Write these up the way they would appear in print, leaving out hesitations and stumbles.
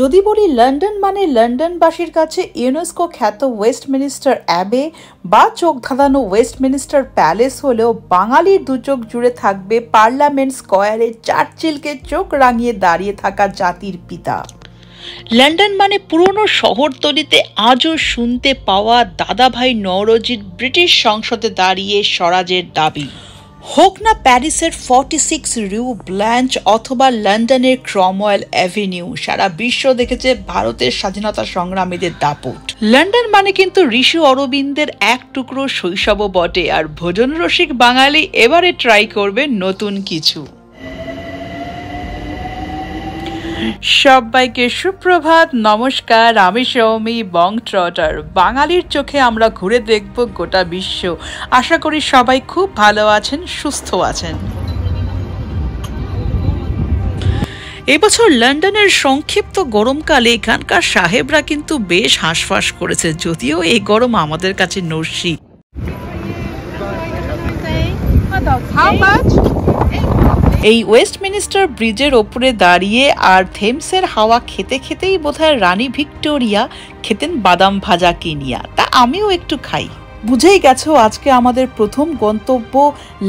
যদি বলি লন্ডন মানে লন্ডনবাসীর কাছে ইউনেস্কো খ্যাত ওয়েস্টমিনিস্টার অ্যাবে বা চোখ ধাঁধানো ওয়েস্টমিনিস্টার প্যালেস হলেও বাঙালির দুচোখ জুড়ে থাকবে পার্লামেন্ট স্কয়ারে চার্চিলকে চোখ রাঙিয়ে দাঁড়িয়ে থাকা জাতির পিতা। লন্ডন মানে পুরনো শহরতলিতে আজও শুনতে পাওয়া দাদাভাই নওরোজির ব্রিটিশ সংসদে দাঁড়িয়ে স্বরাজের দাবি, হোক না প্যারিসের 46 রিউ ব্ল্যাঞ্চ অথবা লন্ডনের ক্রমওয়েল অ্যাভিনিউ, সারা বিশ্ব দেখেছে ভারতের স্বাধীনতা সংগ্রামীদের দাপট। লন্ডন মানে কিন্তু ঋষি অরবিন্দের এক টুকরো শৈশবও বটে, আর ভোজন রসিক বাঙালি এবারে ট্রাই করবে নতুন কিছু। সবাইকে সুপ্রভাত, নমস্কার, আমি সৌমি বং ট্রটার। বাঙালির চোখে আমরা ঘুরে দেখব গোটা বিশ্ব। আশা করি সবাই খুব ভালো আছেন, সুস্থ আছেন। এবছর লন্ডনের সংক্ষিপ্ত গরমকালে এখানকার সাহেবরা কিন্তু বেশ হাঁসফাঁস করেছে, যদিও এই গরম আমাদের কাছে নস্যি। এই ওয়েস্টমিনিস্টার ব্রিজের ওপরে দাঁড়িয়ে আর থেমসের হাওয়া খেতে খেতেই বোধহয় রানী ভিক্টোরিয়া খেতেন বাদাম ভাজা কিনিয়া, তা আমিও একটু খাই। বুঝেই গেছো আজকে আমাদের প্রথম গন্তব্য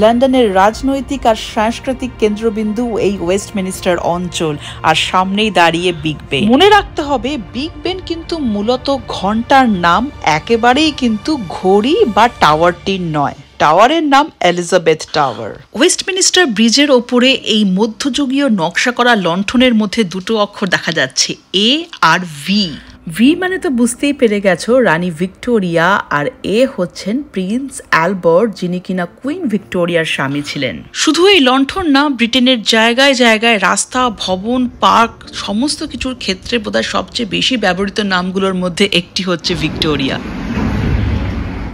লন্ডনের রাজনৈতিক আর সাংস্কৃতিক কেন্দ্রবিন্দু এই ওয়েস্টমিনিস্টার অঞ্চল, আর সামনেই দাঁড়িয়ে বিগ বেন। মনে রাখতে হবে বিগ বেন কিন্তু মূলত ঘন্টার নাম, একেবারেই কিন্তু ঘড়ি বা টাওয়ারটির নয়। টাওয়ারের নাম এলিজাবেথ টাওয়ার। ওয়েস্টমিনিস্টার ব্রিজের ওপরে এই মধ্যযুগীয় নকশা করা লণ্ঠনের মধ্যে দুটো অক্ষর দেখা যাচ্ছে, এ আর ভি। ভি মানে তো বুঝতেই পেরে গেছো রানী ভিক্টোরিয়া, আর এ হচ্ছেন প্রিন্স অ্যালবার্ট, যিনি কিনা কুইন ভিক্টোরিয়ার স্বামী ছিলেন। শুধু এই লণ্ঠন না, ব্রিটেনের জায়গায় জায়গায় রাস্তা, ভবন, পার্ক সমস্ত কিছুর ক্ষেত্রে বোধহয় সবচেয়ে বেশি ব্যবহৃত নামগুলোর মধ্যে একটি হচ্ছে ভিক্টোরিয়া।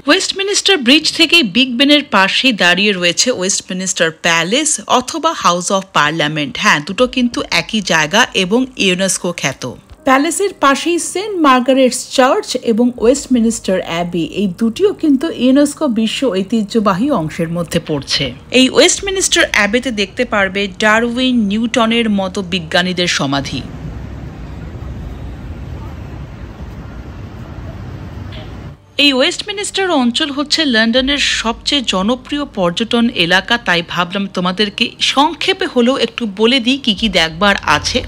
ওয়েস্টমিনিস্টার ব্রিজ থেকে বিগ বেনের পাশেই দাঁড়িয়ে রয়েছে ওয়েস্টমিনিস্টার প্যালেস অথবা হাউস অফ পার্লামেন্ট। হ্যাঁ, দুটো কিন্তু একই জায়গা এবং ইউনেস্কো খ্যাত। প্যালেসের পাশেই সেন্ট মার্গারেটস চার্চ এবং ওয়েস্টমিনিস্টার অ্যাবি, এই দুটিও কিন্তু ইউনেস্কো বিশ্ব ঐতিহ্যবাহী অংশের মধ্যে পড়ছে। এই ওয়েস্টমিনিস্টার অ্যাবিতে দেখতে পারবে ডারউইন, নিউটনের মতো বিজ্ঞানীদের সমাধি। এই ওয়েস্টমিনিস্টার অঞ্চল হচ্ছে লন্ডনের সবচেয়ে জনপ্রিয় পর্যটন এলাকা, তাই ভাবলাম তোমাদেরকে সংক্ষেপে হলেও একটু বলে দিই কি কি দেখবার আছে।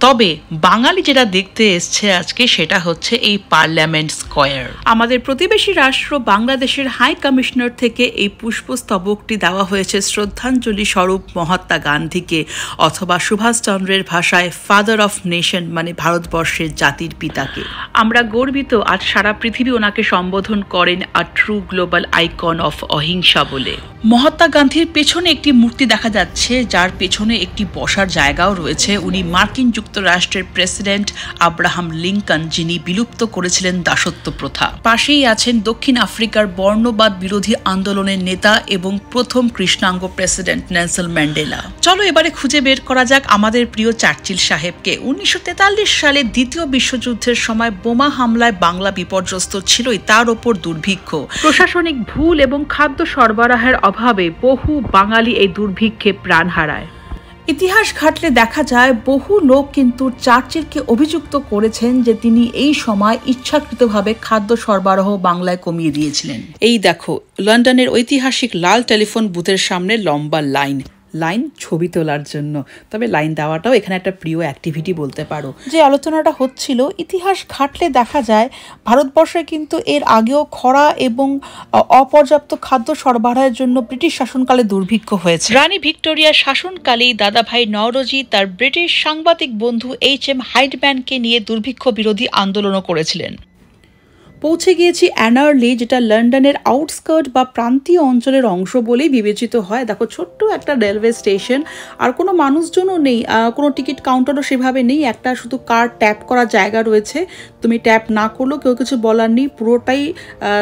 তবে বাঙালি যেটা দেখতে এসছে আজকে সেটা হচ্ছে এই পার্লামেন্ট স্কয়ার। আমাদের প্রতিবেশী রাষ্ট্র বাংলাদেশের হাই কমিশনার থেকে এই পুষ্পস্তবকটি দেওয়া হয়েছে শ্রদ্ধাঞ্জলি স্বরূপ মহাত্মা গান্ধীকে, অথবা সুভাষচন্দ্রের ভাষায় ফাদার অফ নেশন, মানে ভারতবর্ষের জাতির পিতাকে। আমরা গর্বিত আজ সারা পৃথিবী ওনাকে সম্বোধন করেন a true global icon of অহিংসা বলে। মহাত্মা গান্ধীর পেছনে একটি মূর্তি দেখা যাচ্ছে, যার পেছনে একটি বসার জায়গাও রয়েছে। উনি মার্কিন যুক্তরাষ্ট্রের প্রেসিডেন্ট আব্রাহাম লিঙ্কন, যিনি বিলুপ্ত করেছিলেন দাসত্ব প্রথা। পাশেই আছেন দক্ষিণ আফ্রিকার বর্ণবাদ বিরোধী আন্দোলনের নেতা এবং প্রথম কৃষ্ণাঙ্গ প্রেসিডেন্ট নেলসন ম্যান্ডেলা। চলো এবারে খুঁজে বের করা যাক আমাদের প্রিয় চার্চিল সাহেবকে। 1943 সালে দ্বিতীয় বিশ্বযুদ্ধের সময় বোমা হামলায় বাংলা বিপর্যস্ত ছিলই, তার ওপর দুর্ভিক্ষ, প্রশাসনিক ভুল এবং খাদ্য সরবরাহের অভাবে বহু বাঙালি এই দুর্ভিক্ষে প্রাণ হারায়। ইতিহাস ঘাটলে দেখা যায় বহু লোক কিন্তু চার্চিলকে অভিযুক্ত করেছেন যে তিনি এই সময় ইচ্ছাকৃতভাবে খাদ্য সরবরাহ বাংলায় কমিয়ে দিয়েছিলেন। এই দেখো লন্ডনের ঐতিহাসিক লাল টেলিফোন বুথের সামনে লম্বা লাইন ছবি তোলার জন্য। তবে লাইন দেওয়াটাও এখানে একটা প্রিয় অ্যাক্টিভিটি বলতে পারো। যে আলোচনাটা হচ্ছিল, ইতিহাস ঘাটলে দেখা যায় ভারতবর্ষে কিন্তু এর আগেও খরা এবং অপর্যাপ্ত খাদ্য সরবরাহের জন্য ব্রিটিশ শাসনকালে দুর্ভিক্ষ হয়েছে। রানী ভিক্টোরিয়ার শাসনকালেই দাদাভাই নওরোজি তার ব্রিটিশ সাংবাদিক বন্ধু HM হাইডম্যানকে নিয়ে দুর্ভিক্ষ বিরোধী আন্দোলনও করেছিলেন। পৌঁছে গিয়েছি অ্যানারলি, যেটা লন্ডনের আউটস্কার্ট বা প্রান্তীয় অঞ্চলের অংশ বলেই বিবেচিত হয়। দেখো ছোট্ট একটা রেলওয়ে স্টেশন, আর কোনো মানুষজনও নেই, কোনো টিকিট কাউন্টারও সেভাবে নেই। একটা শুধু কার ট্যাপ করার জায়গা রয়েছে, তুমি ট্যাপ না করলেও কেউ কিছু বলার নেই। পুরোটাই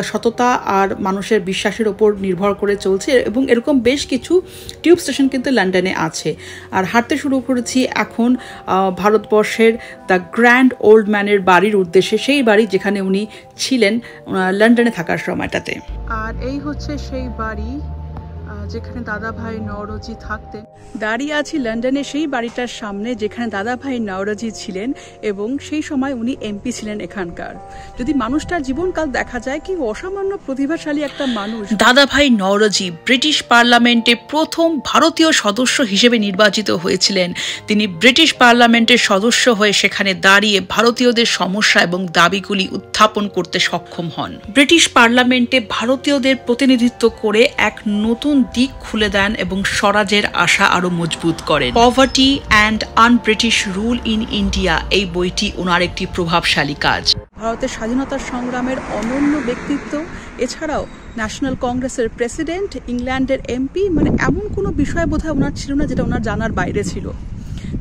সততা আর মানুষের বিশ্বাসের ওপর নির্ভর করে চলছে, এবং এরকম বেশ কিছু টিউব স্টেশন কিন্তু লন্ডনে আছে। আর হাঁটতে শুরু করেছি এখন ভারতবর্ষের দ্য গ্র্যান্ড ওল্ড ম্যানের বাড়ির উদ্দেশ্যে, সেই বাড়ি যেখানে উনি ছিলেন লন্ডনে থাকার সময়টাতে। আর এই হচ্ছে সেই বাড়ি যেখানে দাদাভাই নওরোজি থাকতেন। দাঁড়িয়ে আছি লন্ডনে সেই বাড়িটার সামনে যেখানে দাদাভাই নওরোজি ছিলেন এবং সেই সময় উনি এমপি ছিলেন এখানকার। যদি মানুষটার জীবনকাল দেখা যায় কি অসামান্য প্রতিভাশালী একটা মানুষ। দাদাভাই নওরোজি ব্রিটিশ পার্লামেন্টে প্রথম ভারতীয় সদস্য হিসেবে নির্বাচিত হয়েছিলেন। তিনি ব্রিটিশ পার্লামেন্টের সদস্য হয়ে সেখানে দাঁড়িয়ে ভারতীয়দের সমস্যা এবং দাবিগুলি উত্থাপন করতে সক্ষম হন। ব্রিটিশ পার্লামেন্টে ভারতীয়দের প্রতিনিধিত্ব করে এক নতুন দিক খুলে দেন এবং স্বরাজের আশা আরো মজবুত করেন। Poverty and un-British rule in India এই বইটি ওনার একটি প্রভাবশালী কাজ। ভারতের স্বাধীনতার সংগ্রামের অনন্য ব্যক্তিত্ব, এছাড়াও ন্যাশনাল কংগ্রেসের প্রেসিডেন্ট, ইংল্যান্ডের এমপি, মানে এমন কোনো বিষয় বোধহয় ওনার ছিল না যেটা ওনার জানার বাইরে ছিল।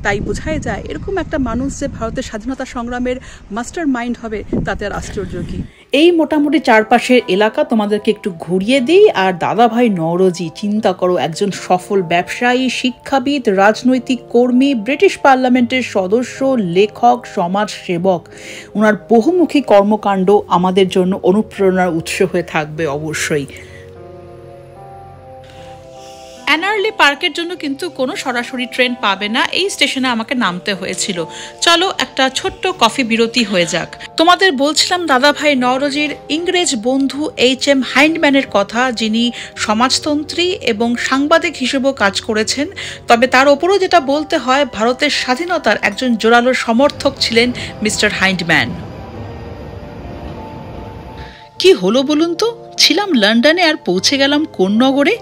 তাই বোঝাই যায় এরকম একটা মানুষ যে ভারতের স্বাধীনতা সংগ্রামের মাস্টার মাইন্ড হবে তাতে আর আশ্চর্য কি। এই মোটামুটি চারপাশের এলাকা তোমাদেরকে একটু ঘুরিয়ে দিই। আর দাদাভাই নওরোজি, চিন্তা করো, একজন সফল ব্যবসায়ী, শিক্ষাবিদ, রাজনৈতিক কর্মী, ব্রিটিশ পার্লামেন্টের সদস্য, লেখক, সমাজ সেবক। ওনার বহুমুখী কর্মকাণ্ড আমাদের জন্য অনুপ্রেরণার উৎস হয়ে থাকবে অবশ্যই। অ্যানার্লি পার্কের জন্য কিন্তু কোনো সরাসরি ট্রেন পাবে না, এই স্টেশনে আমাকে নামতে হয়েছিল। চলো একটা ছোট্ট কফি বিরতি হয়ে যাক। তোমাদের বলছিলাম দাদাভাই নওরোজির ইংরেজ বন্ধু HM হাইন্ডম্যানের কথা, যিনি সমাজতন্ত্রী এবং সাংবাদিক হিসেবেও কাজ করেছেন। তবে তার ওপরও যেটা বলতে হয়, ভারতের স্বাধীনতার একজন জোরালো সমর্থক ছিলেন মিস্টার হাইন্ডম্যান। কি হলো বলুন তো? ছিলাম লন্ডনে আর পৌঁছে গেলাম কোন নগরে?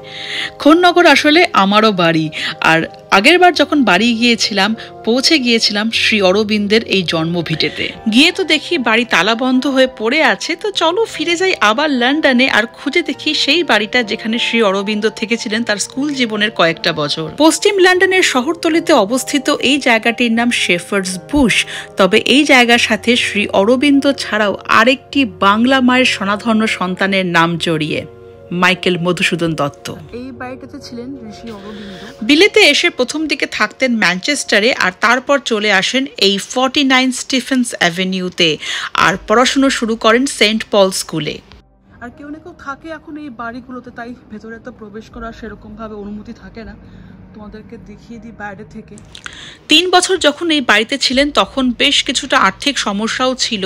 কোন নগর আসলে আমারও বাড়ি। আর আগের বার যখন বাড়ি গিয়েছিলাম পৌঁছে গিয়েছিলাম শ্রী অরবিন্দের এই জন্মভিটেতে। গিয়ে তো দেখি বাড়ি তালা বন্ধ হয়ে পড়ে আছে। তো চলো ফিরে যাই আবার লন্ডনে আর খুঁজে দেখি সেই বাড়িটা যেখানে শ্রী অরবিন্দ থেকেছিলেন তার স্কুল জীবনের কয়েকটা বছর। পশ্চিম লন্ডনের শহরতলিতে অবস্থিত এই জায়গাটির নাম শেফার্ডস বুশ। তবে এই জায়গার সাথে শ্রী অরবিন্দ ছাড়াও আরেকটি বাংলা মায়ের স্বনাধন্য সন্তানের নাম জড়িয়ে, মাইকেল মধুসূদন দত্ত। এই বাড়িটাতে ছিলেন ঋষি অরবিন্দ। বিলেতে এসে প্রথম দিকে থাকতেন ম্যানচেস্টারে, আর তারপর চলে আসেন এই 49 স্টিফেন্স অ্যাভিনিউতে আর পড়াশুনো শুরু করেন সেন্ট পল স্কুলে। আর কেউ না কেউ থাকে এখন এই বাড়িগুলোতে, তাই ভেতরে তো প্রবেশ করার সেরকম ভাবে অনুমতি থাকে না। তোমাদেরকে দেখিয়ে দিই বাইরে থেকে। 3 বছর যখন এই বাড়িতে ছিলেন তখন বেশ কিছুটা আর্থিক সমস্যাও ছিল।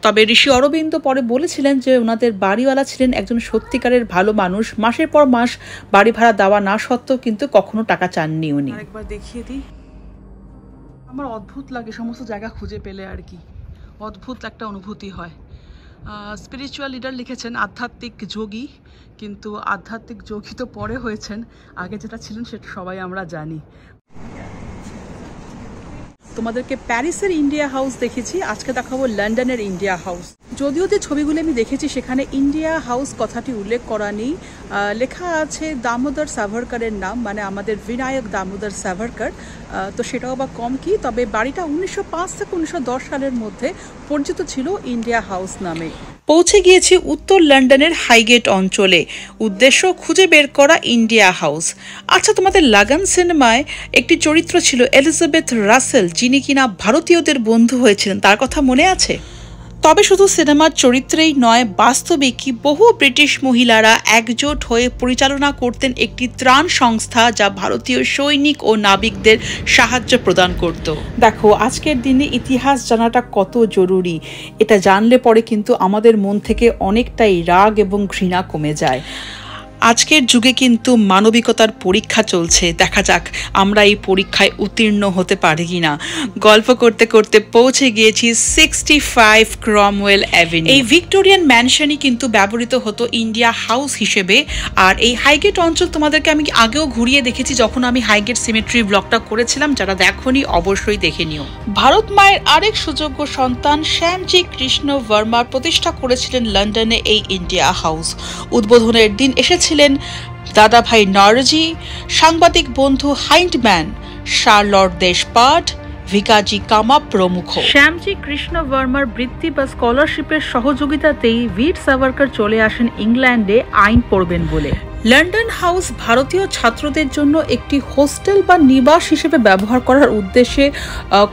তবে ঋষি অরবিন্দ পরে বলেছিলেন যে ওনাদের বাড়িওয়ালা ছিলেন একজন সত্যিকারের ভালো মানুষ। মাসের পর মাস বাড়ি ভাড়া দেওয়া না সত্ত্বেও কিন্তু কখনো টাকা চাননি উনি। আরেকবার দেখিয়ে দিই। আমার অদ্ভুত লাগে সমস্ত জায়গা খুঁজে পেলে, আর কি অদ্ভুত একটা অনুভূতি হয়। স্পিরিচুয়াল লিডার লিখেছেন আধ্যাত্মিক যোগী, কিন্তু আধ্যাত্মিক যোগী তো পরে হয়েছেন, আগে যেটা ছিলেন সেটা সবাই আমরা জানি। তোমাদেরকে প্যারিসের ইন্ডিয়া হাউস দেখেছি, আজকে দেখাবো লন্ডনের ইন্ডিয়া হাউস। যদিও যে ছবিগুলো আমি দেখেছি সেখানে ইন্ডিয়া হাউস কথাটি উল্লেখ করা নেই, লেখা আছে দামোদর সাভারকারের নাম, মানে আমাদের বিনায়ক দামোদর সাভারকার। তো সেটাও বা কম কি, তবে বাড়িটা 1905 থেকে 1910 সালের মধ্যে পরিচিত ছিল ইন্ডিয়া হাউস নামে। পৌঁছে গিয়েছি উত্তর লন্ডনের হাইগেট অঞ্চলে। উদ্দেশ্য খুঁজে বের করা ইন্ডিয়া হাউস। আচ্ছা, তোমাদের লাগান সিনেমায় একটি চরিত্র ছিল এলিজাবেথ রাসেল, যিনি কিনা ভারতীয়দের বন্ধু হয়েছিলেন, তার কথা মনে আছে? তবে শুধু সিনেমার চরিত্রেই নয়, বাস্তবিকই বহু ব্রিটিশ মহিলারা একজোট হয়ে পরিচালনা করতেন একটি ত্রাণ সংস্থা যা ভারতীয় সৈনিক ও নাবিকদের সাহায্য প্রদান করত। দেখো, আজকের দিনে ইতিহাস জানাটা কত জরুরি। এটা জানলে পরে কিন্তু আমাদের মন থেকে অনেকটাই রাগ এবং ঘৃণা কমে যায়। আজকের যুগে কিন্তু মানবিকতার পরীক্ষা চলছে, দেখা যাক আমরা এই পরীক্ষায় উত্তীর্ণ হতে পারি কিনা। গল্প করতে করতে পৌঁছে গিয়েছি 65 ক্রমওয়েল অ্যাভিনিউ। এই ভিক্টোরিয়ান ম্যানশনই কিন্তু ব্যবহৃত হতো ইন্ডিয়া হাউস হিসেবে। আর এই হাইগেট অঞ্চল তোমাদেরকে আমি আগেও ঘুরিয়ে দেখেছি যখন আমি হাইগেট সিমেট্রি ব্লগটা করেছিলাম, যারা দেখোনি অবশ্যই দেখে নিও। ভারত মায়ের আরেক সুযোগ্য সন্তান শ্যামজি কৃষ্ণ বর্মা প্রতিষ্ঠা করেছিলেন লন্ডনে এই ইন্ডিয়া হাউস। উদ্বোধনের দিন এসেছিলেন দাদাভাই নওরোজি, সাংবাদিক বন্ধু হাইন্ডম্যান, শার্লট দেশপাট, ভিকাজি কামা প্রমুখ। শ্যামজি কৃষ্ণ বর্মার বৃত্তি বা স্কলারশিপের সহযোগিতাতেই বীর সাভারকার চলে আসেন ইংল্যান্ডে আইন পড়বেন বলে। লন্ডন হাউস ভারতীয় ছাত্রদের জন্য একটি হোস্টেল বা নিবাস হিসেবে ব্যবহার করার উদ্দেশ্যে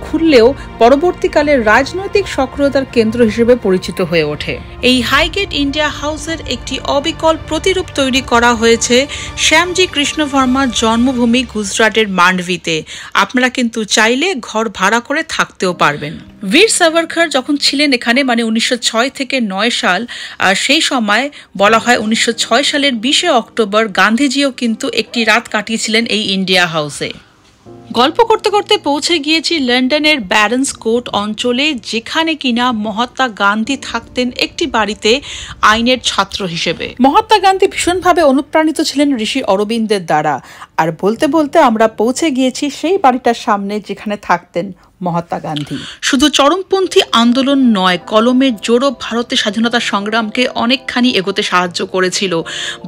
খুললেও পরবর্তীকালে রাজনৈতিক সক্রিয়তার কেন্দ্র হিসেবে পরিচিত হয়ে ওঠে। এই হাইগেট ইন্ডিয়া হাউসের একটি অবিকল প্রতিরূপ তৈরি করা হয়েছে শ্যামজি কৃষ্ণ ভার্মার জন্মভূমি গুজরাটের মান্ডভিতে। আপনারা কিন্তু চাইলে ঘর ভাড়া করে থাকতেও পারবেন। বীর সাভারকর যখন ছিলেন এখানে, মানে 1906 থেকে 9 সাল, আর সেই সময় বলা হয় 1906 সালের 20 অক্টোবর গান্ধীজিও কিন্তু একটি রাত কাটিয়েছিলেন এই ইন্ডিয়া হাউসে। গল্প করতে করতে পৌঁছে গিয়েছি লন্ডনের ব্যারন্স কোর্ট অঞ্চলে, যেখানে কিনা মহাত্মা গান্ধী থাকতেন একটি বাড়িতে আইনের ছাত্র হিসেবে। মহাত্মা গান্ধী ভীষণভাবে অনুপ্রাণিত ছিলেন ঋষি অরবিন্দের দ্বারা। আর বলতে বলতে আমরা পৌঁছে গিয়েছি সেই বাড়িটার সামনে যেখানে থাকতেন মহাত্মা গান্ধী। শুধু চরমপন্থী আন্দোলন নয়, কলমের জোরও ভারতের স্বাধীনতা সংগ্রামকে অনেকখানি এগোতে সাহায্য করেছিল।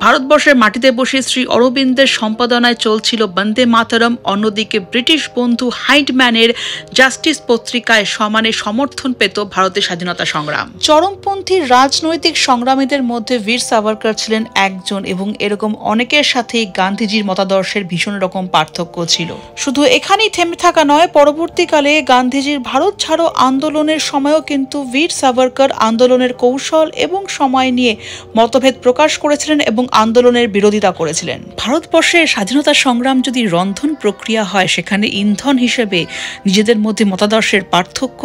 ভারতবর্ষের মাটিতে বসে শ্রী অরবিন্দের সম্পাদনায় চলছিল বন্দে মাতরম, অন্যদিকে ব্রিটিশ বন্ধু হাইডম্যানের জাস্টিস পত্রিকায় সমানে সমর্থন পেত ভারতের স্বাধীনতা সংগ্রাম। চরমপন্থী রাজনৈতিক সংগ্রামীদের মধ্যে বীর সাভারকর ছিলেন একজন, এবং এরকম অনেকের সাথেই গান্ধীজির মতাদর্শের ভীষণ রকম পার্থক্য ছিল। শুধু এখানেই থেমে থাকা নয়, পরবর্তীকালে গান্ধীজির ভারত ছাড়ো আন্দোলনের সময়ও কিন্তু বীর সাভারকর আন্দোলনের কৌশল এবং সময় নিয়ে মতভেদ প্রকাশ করেছিলেন এবং আন্দোলনের বিরোধিতা করেছিলেন। ভারতবর্ষের স্বাধীনতা সংগ্রাম যদি রন্ধন প্রক্রিয়া হয়, সেখানে ইন্ধন হিসেবে নিজেদের মধ্যে মতাদর্শের পার্থক্য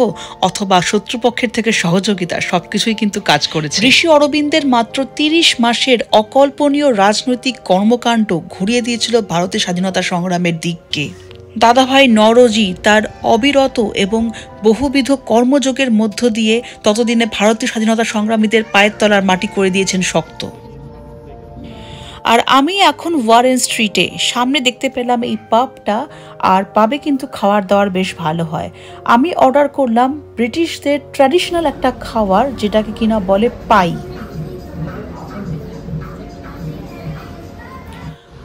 অথবা শত্রুপক্ষের থেকে সহযোগিতা সবকিছুই কিন্তু কাজ করেছে। ঋষি অরবিন্দের মাত্র 30 মাসের অকল্পনীয় রাজনৈতিক কর্মকাণ্ড ঘুরিয়ে দিয়েছিল ভারতের স্বাধীনতা সংগ্রামের দিককে। দাদাভাই নওরোজি তার অবিরত এবং বহুবিধ কর্মযোগের মধ্য দিয়ে ততদিনে ভারতীয় স্বাধীনতা সংগ্রামীদের পায়ের তলার মাটি করে দিয়েছেন শক্ত। আর আমি এখন ওয়ারেন স্ট্রিটে, সামনে দেখতে পেলাম এই পাবটা, আর পাবে কিন্তু খাওয়ার দাওয়ার বেশ ভালো হয়। আমি অর্ডার করলাম ব্রিটিশদের ট্র্যাডিশনাল একটা খাবার, যেটাকে কিনা বলে পাই।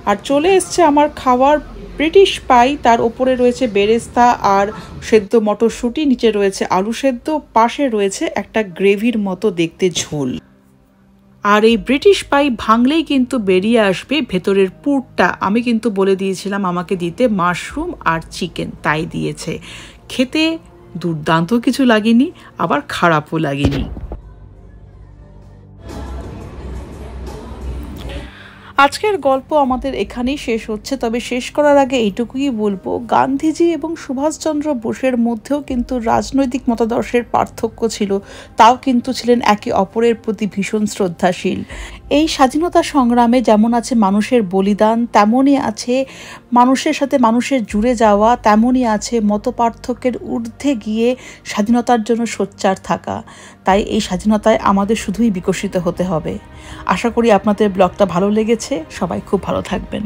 আর চলে এসছে আমার খাবার, ব্রিটিশ পাই। তার ওপরে রয়েছে বেরেস্তা আর সেদ্ধ মটরশুঁটি, নিচে রয়েছে আলু সেদ্ধ, পাশে রয়েছে একটা গ্রেভির মতো দেখতে ঝোল। আর এই ব্রিটিশ পাই ভাঙলেই কিন্তু বেরিয়ে আসবে ভেতরের পুরটা। আমি কিন্তু বলে দিয়েছিলাম আমাকে দিতে মাশরুম আর চিকেন, তাই দিয়েছে। খেতে দুর্দান্ত কিছু লাগেনি, আবার খারাপও লাগেনি। আজকের গল্প আমাদের এখানেই শেষ হচ্ছে, তবে শেষ করার আগে এইটুকুই বলবো, গান্ধীজি এবং সুভাষচন্দ্র বোসের মধ্যেও কিন্তু রাজনৈতিক মতাদর্শের পার্থক্য ছিল, তাও কিন্তু ছিলেন একে অপরের প্রতি ভীষণ শ্রদ্ধাশীল। এই স্বাধীনতা সংগ্রামে যেমন আছে মানুষের বলিদান, তেমনই আছে মানুষের সাথে মানুষের জুড়ে যাওয়া, তেমনই আছে মত পার্থক্যের ঊর্ধ্বে গিয়ে স্বাধীনতার জন্য সোচ্চার থাকা। তাই এই স্বাধীনতায় আমাদের শুধুই বিকশিত হতে হবে। আশা করি আপনাদের ব্লগটা ভালো লেগেছে। সবাই খুব ভালো থাকবেন।